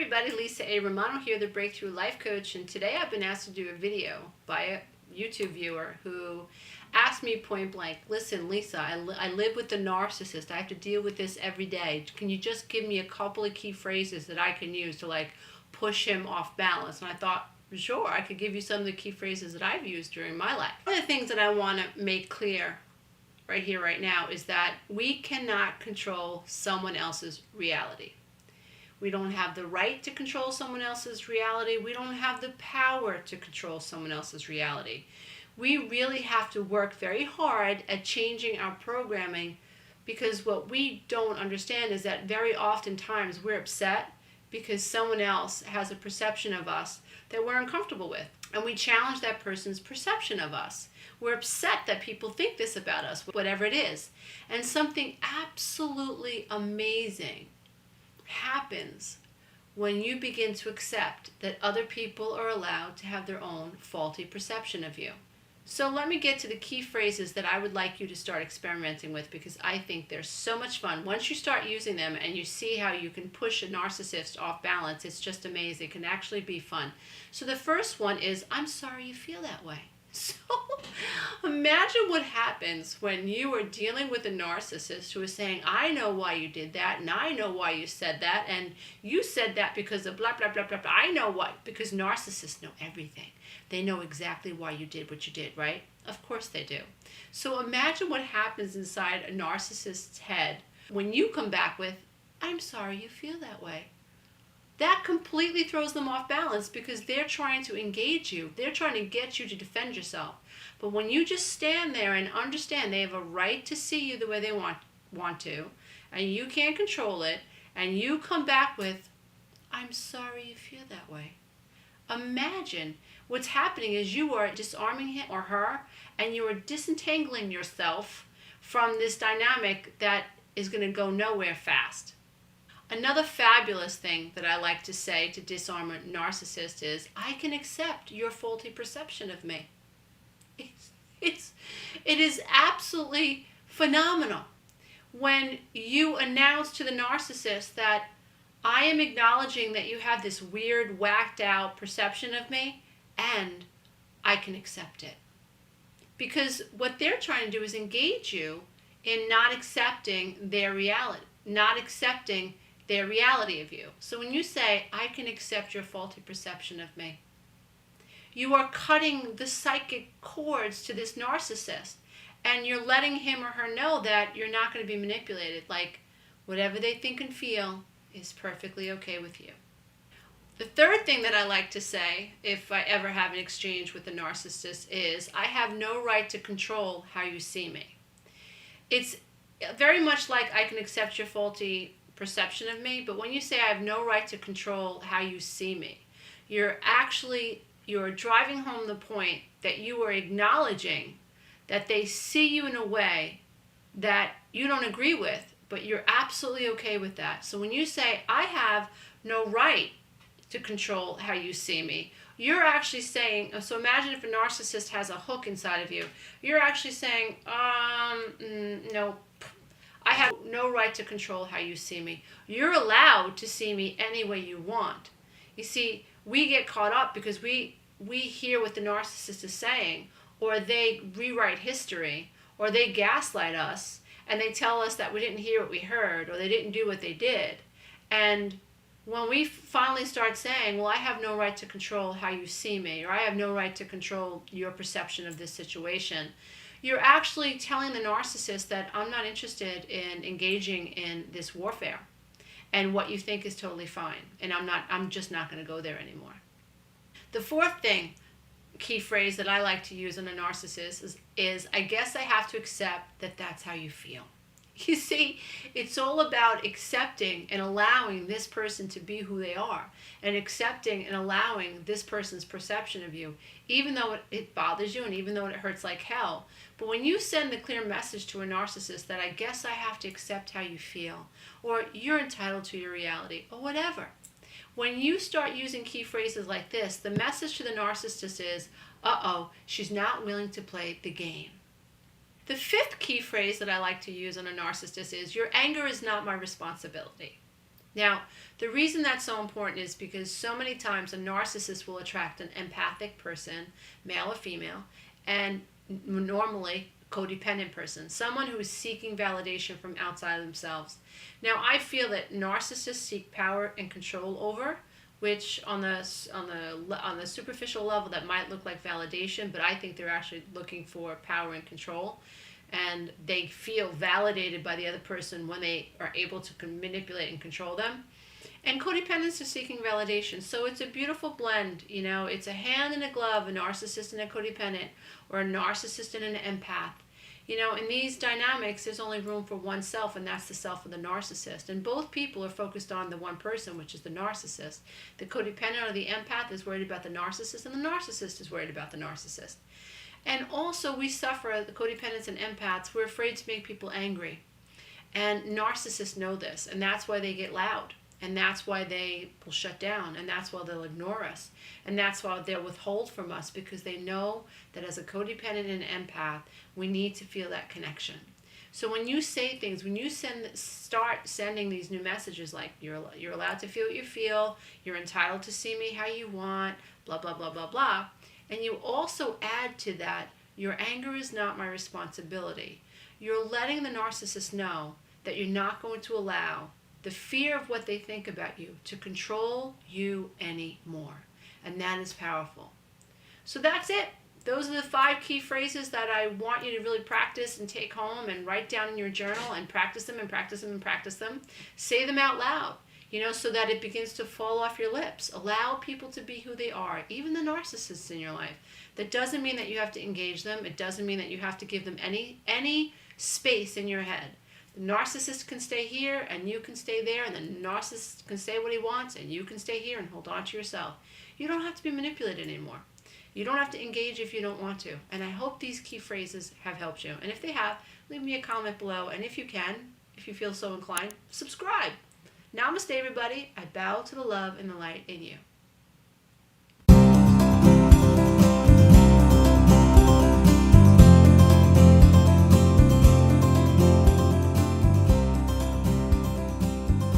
everybody, Lisa A. Romano here, the Breakthrough Life Coach, and today I've been asked to do a video by a YouTube viewer who asked me point blank, listen Lisa, I live with the narcissist, I have to deal with this every day. Can you just give me a couple of key phrases that I can use to push him off balance? And I thought, sure, I could give you some of the key phrases that I've used during my life. One of the things that I want to make clear right here, right now, is that we cannot control someone else's reality. We don't have the right to control someone else's reality. We don't have the power to control someone else's reality. We really have to work very hard at changing our programming, because what we don't understand is that very oftentimes we're upset because someone else has a perception of us that we're uncomfortable with. And we challenge that person's perception of us. We're upset that people think this about us, whatever it is. And something absolutely amazing happens when you begin to accept that other people are allowed to have their own faulty perception of you. So let me get to the key phrases that I would like you to start experimenting with, because I think they're so much fun. Once you start using them and you see how you can push a narcissist off balance, it's just amazing. It can actually be fun. So the first one is, I'm sorry you feel that way. So imagine what happens when you are dealing with a narcissist who is saying, I know why you did that, and I know why you said that, and you said that because of blah, blah, blah, blah, blah. I know why, because narcissists know everything. They know exactly why you did what you did, right? Of course they do. So imagine what happens inside a narcissist's head when you come back with, I'm sorry you feel that way. That completely throws them off balance, because they're trying to engage you. They're trying to get you to defend yourself. But when you just stand there and understand they have a right to see you the way they want to, and you can't control it, and you come back with, I'm sorry you feel that way. Imagine what's happening is you are disarming him or her, and you are disentangling yourself from this dynamic that is going to go nowhere fast. Another fabulous thing that I like to say to disarm a narcissist is, I can accept your faulty perception of me. It is absolutely phenomenal when you announce to the narcissist that I am acknowledging that you have this weird, whacked out perception of me, and I can accept it. Because what they're trying to do is engage you in not accepting their reality, not accepting their reality of you. So when you say, I can accept your faulty perception of me, you are cutting the psychic cords to this narcissist, and you're letting him or her know that you're not going to be manipulated. Like, whatever they think and feel is perfectly okay with you. The third thing that I like to say, if I ever have an exchange with a narcissist, is, I have no right to control how you see me. It's very much like, I can accept your faulty perception of me, but when you say I have no right to control how you see me, you're driving home the point that you are acknowledging that they see you in a way that you don't agree with, but you're absolutely okay with that. So when you say, I have no right to control how you see me, you're actually saying, so imagine if a narcissist has a hook inside of you, you're actually saying, no, I have no right to control how you see me. You're allowed to see me any way you want. You see, we get caught up because we hear what the narcissist is saying, or they rewrite history, or they gaslight us, and they tell us that we didn't hear what we heard, or they didn't do what they did. And when we finally start saying, well, I have no right to control how you see me, or I have no right to control your perception of this situation, you're actually telling the narcissist that I'm not interested in engaging in this warfare, and what you think is totally fine, and I'm just not going to go there anymore. The fourth key phrase that I like to use on a narcissist is, I guess I have to accept that that's how you feel. You see, it's all about accepting and allowing this person to be who they are, and accepting and allowing this person's perception of you, even though it bothers you and even though it hurts like hell. But when you send the clear message to a narcissist that I guess I have to accept how you feel, or you're entitled to your reality, or whatever, when you start using key phrases like this, the message to the narcissist is, uh-oh, she's not willing to play the game. The fifth key phrase that I like to use on a narcissist is, your anger is not my responsibility. Now, the reason that's so important is because so many times a narcissist will attract an empathic person, male or female, and normally codependent person, someone who is seeking validation from outside of themselves. Now, I feel that narcissists seek power and control over, which on the superficial level that might look like validation, but I think they're actually looking for power and control, and they feel validated by the other person when they are able to manipulate and control them. And codependents are seeking validation. So it's a beautiful blend. It's a hand in a glove, a narcissist and a codependent, or a narcissist and an empath. In these dynamics, there's only room for one self, and that's the self of the narcissist. And both people are focused on the one person, which is the narcissist. The codependent or the empath is worried about the narcissist, and the narcissist is worried about the narcissist. And also, we suffer, the codependents and empaths, we're afraid to make people angry. And narcissists know this, and that's why they get loud. And that's why they will shut down, and that's why they'll ignore us, and that's why they'll withhold from us, because they know that as a codependent and empath, we need to feel that connection. So when you say things, when you start sending these new messages like you're allowed to feel what you feel, you're entitled to see me how you want, blah, blah, blah, blah, blah, and you also add to that, your anger is not my responsibility. You're letting the narcissist know that you're not going to allow the fear of what they think about you to control you anymore. And that is powerful. So that's it. Those are the 5 key phrases that I want you to really practice and take home and write down in your journal and practice them and practice them and practice them. Say them out loud, so that it begins to fall off your lips. Allow people to be who they are, even the narcissists in your life. That doesn't mean that you have to engage them. It doesn't mean that you have to give them any space in your head. The narcissist can stay here and you can stay there, and the narcissist can say what he wants and you can stay here and hold on to yourself. You don't have to be manipulated anymore. You don't have to engage if you don't want to. And I hope these key phrases have helped you. And if they have, leave me a comment below. And if you can, if you feel so inclined, subscribe. Namaste, everybody. I bow to the love and the light in you.